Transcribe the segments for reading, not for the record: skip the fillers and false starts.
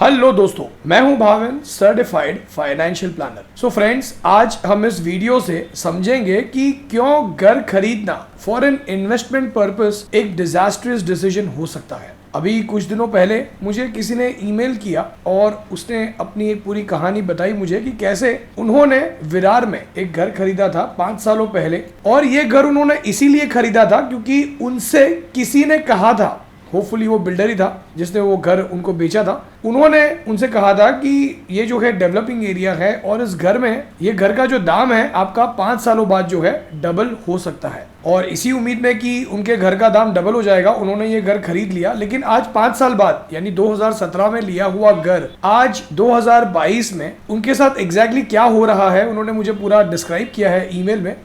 Hello दोस्तों, मैं हूं Bhavin, certified financial planner. So friends, आज हम इस वीडियो से समझेंगे कि क्यों घर खरीदना फॉर एन इन्वेस्टमेंट पर्पस एक डिजास्टर्स डिसीजन हो सकता है। अभी कुछ दिनों पहले मुझे किसी ने ईमेल किया और उसने अपनी एक पूरी कहानी बताई मुझे कि कैसे उन्होंने विरार में एक घर खरीदा था 5 सालों पहले, और ये घर उन्होंने इसीलिए खरीदा था क्योंकि उनसे किसी ने कहा था, होपफुली वो बिल्डर ही था जिसने वो घर उनको बेचा था। उन्होंने उनसे कहा था कि ये जो है डेवलपिंग एरिया है और इस घर में ये घर का जो दाम है आपका 5 सालों बाद जो है डबल हो सकता है। और इसी उम्मीद में कि उनके घर का दाम डबल हो जाएगा उन्होंने ये घर खरीद लिया। लेकिन आज 5 साल बाद यानी 2017 में लिया हुआ घर आज 2022 में उनके साथ एग्जैक्टली क्या हो रहा है उन्होंने मुझे पूरा डिस्क्राइब किया है ईमेल में।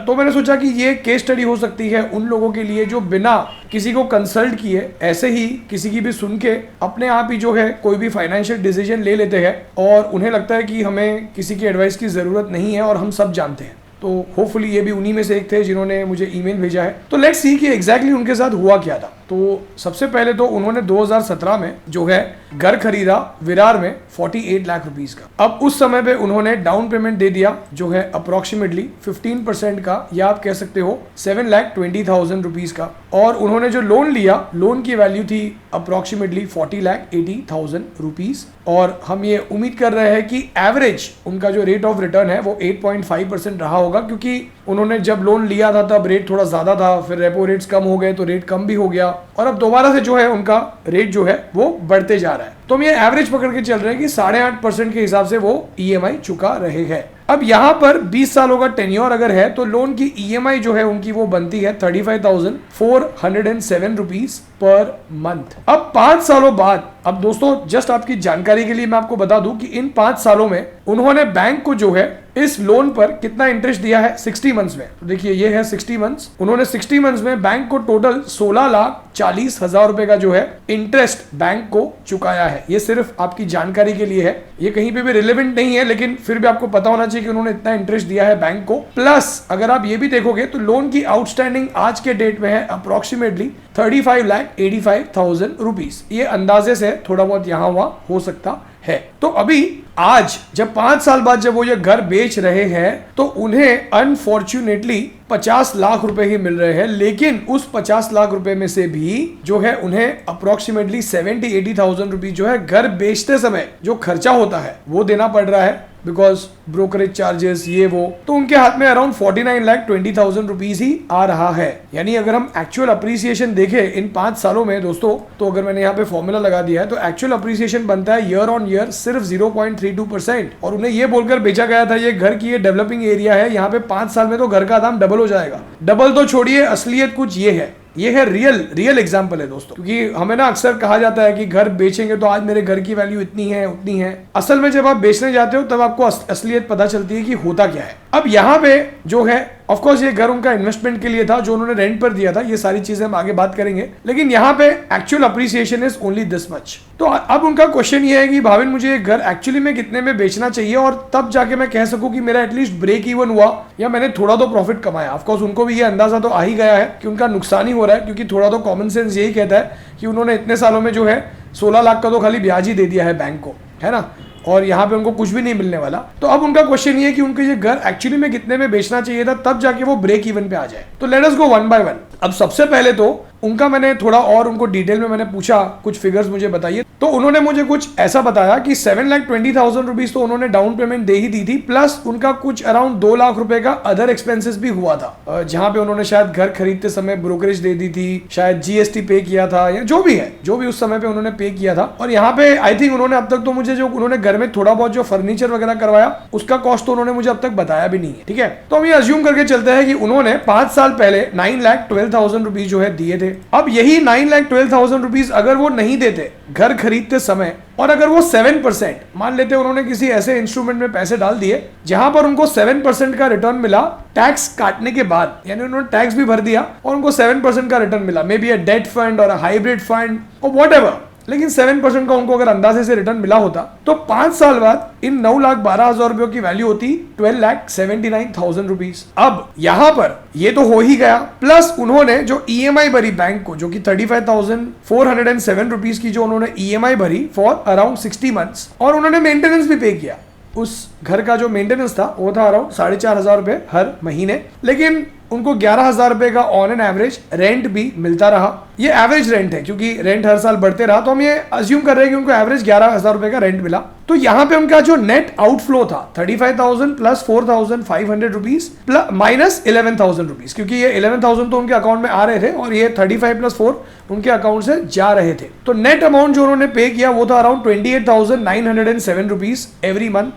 तो मैंने सोचा कि ये केस स्टडी हो सकती है उन लोगों के लिए जो बिना किसी को कंसल्ट किए ऐसे ही किसी की भी सुन के अपने आप ही जो है कोई भी फाइनेंशियल डिसीजन ले लेते हैं और उन्हें लगता है कि हमें किसी की एडवाइस की ज़रूरत नहीं है और हम सब जानते हैं। तो होपफुली ये भी उन्हीं में से एक थे जिन्होंने मुझे ईमेल भेजा है। तो लेट्स सी कि एग्जैक्टली उनके साथ हुआ क्या था। तो सबसे पहले तो उन्होंने 2017 में जो है घर खरीदा विरार में 48 लाख रुपीस का। अब उस समय पे उन्होंने डाउन पेमेंट दे दिया जो है अप्रोक्सीमेटली 15% का, या आप कह सकते हो 7,20,000 रुपीस का। और उन्होंने जो लोन लिया, लोन की वैल्यू थी अप्रोक्सीमेटली 40,80,000 रुपीस। और हम ये उम्मीद कर रहे हैं कि एवरेज उनका जो रेट ऑफ रिटर्न है वो 8.5% रहा होगा, क्योंकि उन्होंने जब लोन लिया था तब रेट थोड़ा ज्यादा था, फिर रेपो रेट्स कम हो गए तो रेट कम भी हो गया, और अब दोबारा से जो है उनका रेट जो है वो बढ़ते जा रहा है। तो हम ये एवरेज पकड़ के चल रहे हैं कि 8.5% के हिसाब से वो ईएमआई चुका रहे हैं। अब यहाँ पर 20 सालों का टेन्योर अगर है तो लोन की ईएमआई जो है उनकी वो बनती है 35,407 रुपीस पर मंथ। अब 5 सालों बाद, अब दोस्तों जस्ट आपकी जानकारी के लिए मैं आपको बता दूं कि इन 5 सालों में उन्होंने बैंक को जो है इस लोन पर कितना इंटरेस्ट दिया है 60 मंथ्स में। तो देखिए ये है 60 मंथ्स, उन्होंने 60 मंथ्स में बैंक को टोटल 16,40,000 रुपए का जो है इंटरेस्ट बैंक को चुकाया है। ये सिर्फ आपकी जानकारी के लिए है, ये कहीं पे भी रिलेवेंट नहीं है, लेकिन फिर भी आपको पता होना चाहिए कि उन्होंने इतना इंटरेस्ट दिया है बैंक को। प्लस अगर आप ये भी देखोगे तो लोन की आउटस्टैंडिंग आज के डेट में है अप्रोक्सीमेटली 35,85,000 रुपीस। ये अंदाजे से थोड़ा बहुत यहाँ वहां हो सकता है। तो अभी आज जब 5 साल बाद जब वो ये घर बेच रहे हैं तो उन्हें अनफॉर्चुनेटली 50 लाख रुपए ही मिल रहे हैं, लेकिन उस 50 लाख रुपए में से भी जो है उन्हें अप्रोक्सीमेटली 70,80,000 रुपीज जो है घर बेचते समय जो खर्चा होता है वो देना पड़ रहा है, बिकॉज ब्रोकरेज चार्जेस ये वो। तो उनके हाथ में अराउंड 49,20,000 रुपीज ही आ रहा है। यानी अगर हम एक्चुअल अप्रिसिएशन देखें इन 5 सालों में दोस्तों, तो अगर मैंने यहाँ पे फॉर्मूला लगा दिया है तो एक्चुअल अप्रिसिएशन बनता है ईयर ऑन ईयर सिर्फ 0.32%। और उन्हें ये बोलकर बेचा गया था ये घर की ये डेवलपिंग एरिया है, यहाँ पे 5 साल में तो घर का दाम डबल हो जाएगा। डबल तो छोड़िए, असलियत कुछ ये है, ये है रियल एग्जांपल है दोस्तों। क्योंकि हमें ना अक्सर कहा जाता है कि घर बेचेंगे तो आज मेरे घर की वैल्यू इतनी है उतनी है। असल में जब आप बेचने जाते हो तब आपको असलियत पता चलती है कि होता क्या है। अब यहाँ पे जो है ऑफ कोर्स ये घर उनका इन्वेस्टमेंट के लिए था जो उन्होंने रेंट पर दिया था, ये सारी चीजें हम आगे बात करेंगे, लेकिन यहाँ पे actual appreciation is only this much. तो अब उनका क्वेश्चन ये है कि भाविन मुझे ये घर एक्चुअली में कितने में बेचना चाहिए और तब जाके मैं कह सकूं कि मेरा एटलीस्ट ब्रेक इवन हुआ या मैंने थोड़ा तो प्रॉफिट कमाया। ऑफ कोर्स उनको भी ये अंदाजा तो आ ही गया है कि उनका नुकसान ही हो रहा है, क्योंकि थोड़ा तो कॉमन सेंस यही कहता है कि उन्होंने इतने सालों में जो है 16 लाख का तो खाली ब्याज ही दे दिया है बैंक को, है ना, और यहाँ पे उनको कुछ भी नहीं मिलने वाला। तो अब उनका क्वेश्चन ये है कि उनको ये घर एक्चुअली में कितने में बेचना चाहिए था तब जाके वो ब्रेक इवन पे आ जाए। तो let us go one by one. अब सबसे पहले तो उनका मैंने थोड़ा और उनको डिटेल में मैंने पूछा कुछ फिगर्स मुझे बताइए, तो उन्होंने मुझे कुछ ऐसा बताया कि 7,20,000 रुपीज तो उन्होंने डाउन पेमेंट दे ही दी थी, प्लस उनका कुछ अराउंड 2 लाख रुपए का अदर एक्सपेंसेस भी हुआ था, जहां पे उन्होंने शायद घर खरीदते समय ब्रोकरेज दे दी थी, शायद जीएसटी पे किया था, या जो भी है, जो भी उस समय पे उन्होंने पे किया था। और यहाँ पे आई थिंक उन्होंने अब तक तो मुझे जो उन्होंने घर में थोड़ा बहुत जो फर्नीचर वगैरह करवाया उसका कॉस्ट तो उन्होंने मुझे अब तक बताया भी नहीं है। ठीक है, तो हम ये अज्यूम करके चलते हैं कि उन्होंने 5 साल पहले 9,12,000 रुपीज जो है दिए थे। अब यही 9,12,000 रुपीज अगर वो नहीं देते घर खरीदते समय, और अगर वो 7% मान लेते उन्होंने किसी ऐसे इंस्ट्रूमेंट में पैसे डाल दिए जहां पर उनको 7% का रिटर्न मिला टैक्स काटने के बाद, यानी उन्होंने टैक्स भी भर दिया और उनको 7% का रिटर्न मिला, may be a debt fund और अ हाइब्रिड फंड और व्हाटएवर, लेकिन 7% का उनको अगर अंदाजे से रिटर्न मिला होता तो 5 साल बाद इन 9,12,000 रुपयों की वैल्यू होती 12,79,000 रुपीज। अब यहां पर ये तो हो ही गया, प्लस उन्होंने जो ईएमआई भरी बैंक को, जो कि 35,407 रुपीज की जो उन्होंने ईएमआई भरी फॉर अराउंड 60 मंथ्स, और उन्होंने मेंटेनेंस भी पे किया। उस घर का जो मेंटेनेंस था वो था अराउंड 4,500 रुपए हर महीने, लेकिन उनको 11,000 रुपए का ऑन एन एवरेज रेंट भी मिलता रहा। ये एवरेज रेंट है, क्योंकि रेंट हर साल बढ़ते रहा, तो हम ये अज्यूम कर रहे हैं कि उनको एवरेज 11,000 रुपए का रेंट मिला। तो यहाँ पे उनका जो नेट आउटफ्लो था 35,000 प्लस 4,500 रुपीज माइनस 11,000 रुपीज, क्योंकि ये 11,000 तो उनके अकाउंट में आ रहे थे और ये 35 प्लस 4 उनके अकाउंट से जा रहे थे। तो नेट अमाउंट जो उन्होंने पे किया वो था around 28,907 rupees every month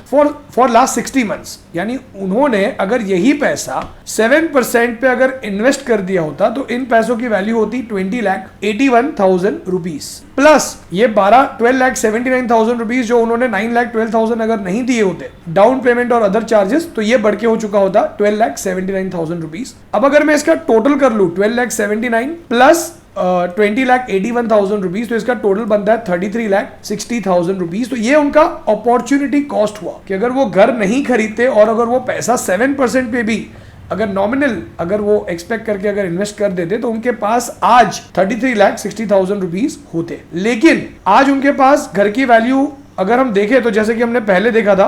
for last 60 months. यानी उन्होंने अगर यही पैसा 7% पे अगर इन्वेस्ट कर दिया होता तो इन पैसों की वैल्यू होती 20,81,000 रुपीज, प्लस ये 12,79,000 रुपीज जो उन्होंने 9,12,000 अगर नहीं दिए होते डाउन पेमेंट और अदर चार्जेस, तो ये बढ़ के हो चुका होता 12,79,000 रुपीज। अब अगर मैं इसका टोटल कर लूं 12,79,000 प्लस 20,81,000 रुपीज, तो इसका टोटल बनता है 33,60,000 रुपीज। तो ये उनका अपॉर्चुनिटी कॉस्ट हुआ कि अगर वो घर नहीं खरीदते और अगर वो पैसा 7% पे भी अगर नॉमिनल अगर वो एक्सपेक्ट करके अगर इन्वेस्ट कर देते तो उनके पास आज 33,60,000 रुपीज होते। लेकिन आज उनके पास घर की वैल्यू अगर हम देखें तो जैसे कि हमने पहले देखा था,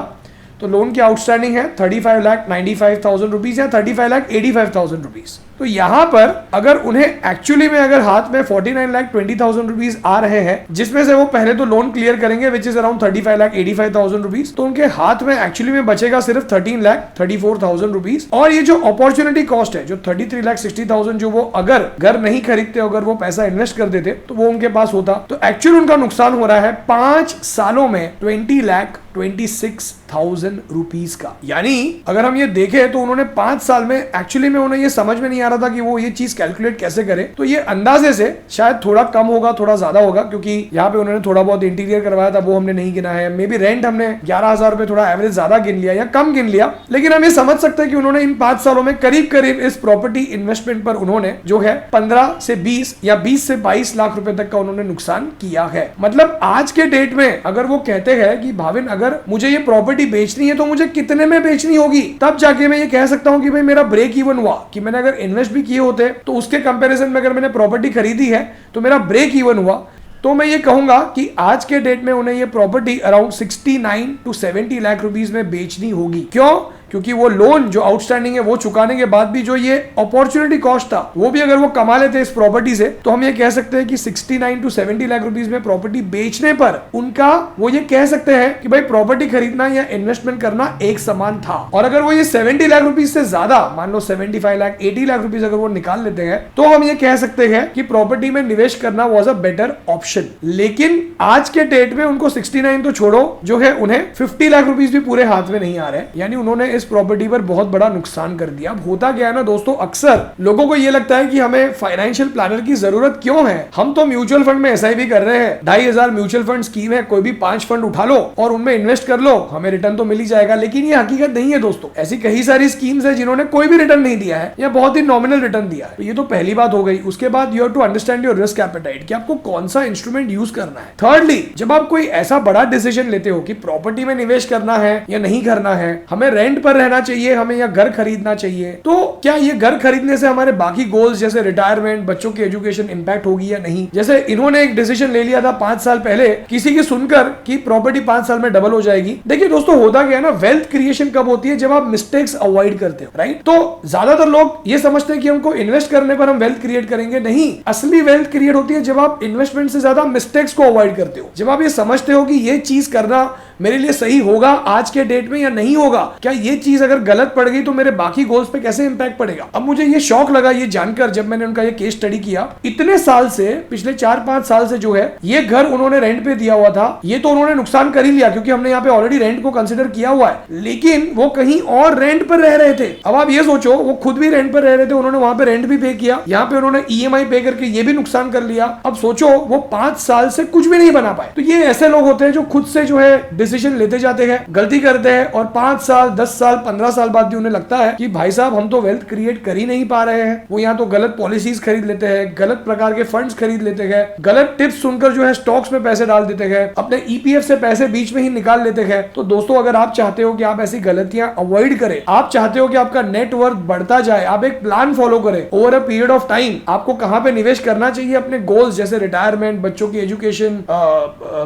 तो लोन की आउटस्टैंडिंग है 35,95,000 रुपीज या 35,85,000 रुपीज। तो यहां पर अगर उन्हें एक्चुअली में अगर हाथ में 49,20,000 रुपीज आ रहे हैं, जिसमें से वो पहले तो लोन क्लियर करेंगे विच इज अराउंड 35,85,000 रुपीज, तो उनके हाथ में एक्चुअली में बचेगा सिर्फ 13,34,000 रुपीज। और ये जो अपॉर्चुनिटी कॉस्ट है जो 33,60,000 जो वो अगर घर नहीं खरीदते, अगर वो पैसा इन्वेस्ट कर देते तो वो उनके पास होता। तो एक्चुअली उनका नुकसान हो रहा है 5 सालों में 20,26,000 रुपीज का। यानी अगर हम ये देखें तो उन्होंने 5 साल में एक्चुअली में उन्हें ये समझ में नहीं आ रहा था कि वो ये चीज कैलकुलेट कैसे करे। तो ये अंदाजे से शायद थोड़ा कम होगा थोड़ा ज्यादा होगा, क्योंकि यहाँ पे उन्होंने थोड़ा बहुत इंटीरियर करवाया था वो हमने नहीं गिना है। मे बी रेंट हमने 11,000 रुपए थोड़ा एवरेज ज्यादा गिन लिया या कम गिन लिया, लेकिन हम ये समझ सकते हैं कि उन्होंने इन 5 सालों में करीब करीब इस प्रॉपर्टी इन्वेस्टमेंट पर उन्होंने जो है 15 से 20 या 20 से 22 लाख रुपए तक का उन्होंने नुकसान किया है। मतलब आज के डेट में अगर वो कहते हैं कि भाविन अगर मुझे ये प्रॉपर्टी बेचनी है तो मुझे कितने में बेचनी होगी, तब जाके मैं ये कह सकता हूं कि भाई मेरा ब्रेक इवन हुआ, कि मैंने अगर इन्वेस्ट भी किए होते तो उसके कंपैरिजन में अगर मैंने प्रॉपर्टी खरीदी है तो मेरा ब्रेक इवन हुआ। तो मैं ये कहूंगा कि आज के डेट में उन्हें ये property around 69 to 70 lakh rupees में बेचनी होगी। क्यों? क्योंकि वो लोन जो आउटस्टैंडिंग है वो चुकाने के बाद भी जो ये अपॉर्चुनिटी कॉस्ट था वो भी अगर वो कमा लेते इस प्रॉपर्टी से, तो हम ये कह सकते हैं कि 69 to 70 लाख रुपीस में प्रॉपर्टी बेचने पर उनका वो ये कह सकते हैं कि भाई प्रॉपर्टी खरीदना या इन्वेस्टमेंट करना एक समान था। और अगर वो ये 70 लाख रुपीस से ज्यादा मान लो 75 लाख 80 लाख रुपीस अगर वो निकाल लेते हैं तो हम ये कह सकते हैं कि प्रॉपर्टी में निवेश करना वॉज अ बेटर ऑप्शन। लेकिन आज के डेट में उनको 69 तो छोड़ो, जो है उन्हें 50 लाख रुपीस भी पूरे हाथ में नहीं आ रहे, यानी उन्होंने इस प्रॉपर्टी पर बहुत बड़ा नुकसान कर दिया। अब होता क्या है ना दोस्तों, अक्सर लोगों को ये लगता है कि हमें फाइनेंशियल प्लानर की जरूरत क्यों है, हम तो म्यूचुअल फंड में एसआईपी कर रहे हैं, 2,500 म्यूचुअल फंड स्कीम है, कोई भी 5 फंड उठा लो और उनमें इन्वेस्ट कर लो, हमें रिटर्न तो मिल ही जाएगा। लेकिन ये हकीकत नहीं है दोस्तों। ऐसी कई सारी स्कीम्स है जिन्होंने कोई भी रिटर्न नहीं दिया है या बहुत ही नॉमिनल रिटर्न दिया है। तो ये तो पहली बात हो गई। उसके बाद you have to understand your risk appetite, कि आपको कौन सा इंस्ट्रूमेंट यूज करना है। थर्डली, जब आप कोई ऐसा बड़ा डिसीजन लेते हो कि प्रॉपर्टी में निवेश करना है या नहीं करना है, हमें रेंट पर रहना चाहिए, हमें या घर खरीदना चाहिए, तो क्या ये घर खरीदने से हमारे बाकी गोल्स जैसे रिटायरमेंट, बच्चों की एजुकेशन इंपैक्ट होगी या नहीं। जैसे इन्होंने एक डिसीजन ले लिया था 5 साल पहले किसी की सुनकर कि प्रॉपर्टी 5 साल में डबल हो जाएगी। देखिए दोस्तों, होता क्या है ना, वेल्थ क्रिएशन कब होती है, जब आप मिस्टेक्स अवॉइड करते हो, राइट। तो ज्यादातर लोग ये समझते हैं कि हमको इन्वेस्ट करने पर हम वेल्थ क्रिएट करेंगे। नहीं, असली वेल्थ क्रिएट होती है जब आप इन्वेस्टमेंट से ज्यादा मिस्टेक्स को अवॉइड करते हो, जब आप ये समझते हो कि ये चीज करना मेरे लिए सही होगा आज के डेट में या नहीं होगा, क्या ये चीज अगर गलत पड़ गई तो मेरे बाकी गोल्स पे कैसे इंपैक्ट पड़ेगा। अब मुझे ये शौक लगा ये जानकर, जब मैंने उनका ये केस स्टडी किया, इतने साल से, पिछले 4-5 साल से जो है ये घर उन्होंने रेंट पे दिया हुआ था। ये तो उन्होंने नुकसान कर ही लिया क्योंकि हमने यहाँ पे ऑलरेडी रेंट को कंसिडर किया हुआ है, लेकिन वो कहीं और रेंट पर रह रहे थे। अब आप ये सोचो, वो खुद भी रेंट पर रह रहे थे, उन्होंने वहां पे रेंट भी पे किया, यहाँ पे उन्होंने ईएमआई पे करके ये भी नुकसान कर लिया। अब सोचो वो 5 साल से कुछ भी नहीं बना पाए। तो ये ऐसे लोग होते हैं जो खुद से जो है डिसीजन लेते जाते हैं, गलती करते हैं और 5 साल 10 साल 15 साल बाद भी उन्हें लगता है कि भाई साहब हम तो वेल्थ क्रिएट कर ही नहीं पा रहे हैं। वो यहाँ तो गलत पॉलिसीज खरीद लेते हैं, गलत प्रकार के फंड्स खरीद लेते हैं, गलत टिप्स सुनकर जो है स्टॉक्स में पैसे डाल देते हैं, अपने ईपीएफ से पैसे बीच में ही निकाल लेते हैं। तो दोस्तों अगर आप चाहते हो कि आप ऐसी गलतियां अवॉइड करें, आप चाहते हो कि आपका नेटवर्थ बढ़ता जाए, आप एक प्लान फॉलो करें over a period of time, आपको कहां पे निवेश करना चाहिए, अपने गोल्स जैसे रिटायरमेंट, बच्चों की एजुकेशन,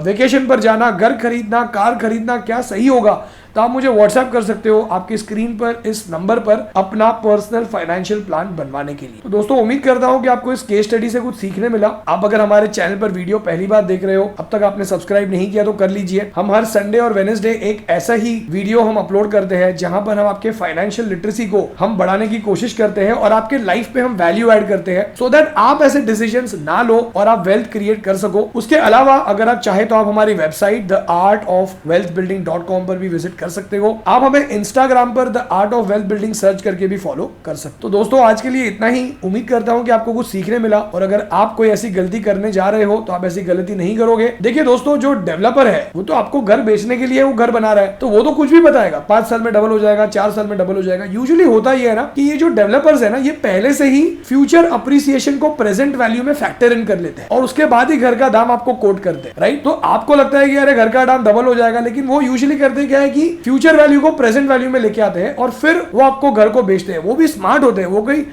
वेकेशन पर जाना, घर खरीदना, कार खरीदना, क्या सही होगा, तो आप मुझे व्हाट्सएप कर सकते हो आपकी स्क्रीन पर इस नंबर पर अपना पर्सनल फाइनेंशियल प्लान बनवाने के लिए। तो दोस्तों उम्मीद करता हूं कि आपको इस केस स्टडी से कुछ सीखने मिला। आप अगर हमारे चैनल पर वीडियो पहली बार देख रहे हो, अब तक आपने सब्सक्राइब नहीं किया तो कर लीजिए। हम हर संडे और वेडनेसडे एक ऐसा ही वीडियो हम अपलोड करते हैं जहां पर हम आपके फाइनेंशियल लिटरेसी को हम बढ़ाने की कोशिश करते हैं और आपके लाइफ पे हम वैल्यू ऐड करते हैं सो दैट आप ऐसे डिसीजंस ना लो और आप वेल्थ क्रिएट कर सको। उसके अलावा अगर आप चाहे तो आप हमारी वेबसाइट theartofwealthbuilding.com पर भी विजिट कर सकते हो। आप हमें इंस्टाग्राम पर the art of wealth building search करके भी फॉलो कर सकते हो। तो दोस्तों आज के लिए इतना ही। उम्मीद करता हूं कि आपको कुछ सीखने मिला और अगर आप कोई ऐसी गलती करने जा रहे हो तो आप ऐसी गलती नहीं करोगे। देखिए दोस्तों जो डेवलपर है वो तो आपको घर बेचने के लिए वो घर बना रहा है, तो वो तो कुछ भी बताएगा 5 साल में डबल हो जाएगा, 4 साल में डबल हो जाएगा। यूजुअली होता ही है ना कि ये जो डेवलपर्स है ना ये पहले से ही फ्यूचर अप्रिसिएशन को प्रेजेंट वैल्यू में फैक्टर इन कर लेते हैं और उसके बाद ही घर का दाम आपको कोट करते हैं, राइट। तो आपको लगता है कि अरे घर का दाम डबल हो जाएगा, लेकिन वो यूजुअली करते क्या है कि फ्यूचर वैल्यू को प्रेजेंट वैल्यू में लेके आते हैं और फिर वो आपको घर को बेचते हैं। वो भी स्मार्ट होते हैं,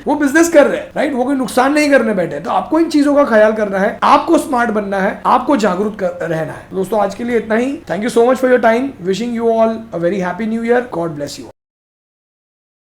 वो बिजनेस कर रहे हैं, राइट। वो कोई नुकसान नहीं करने बैठे। तो आपको इन चीजों का ख्याल करना है, आपको स्मार्ट बनना है, आपको जागरूक रहना है। दोस्तों आज के लिए इतना ही। Thank you so much for your time. Wishing you all a very happy new year. God bless you.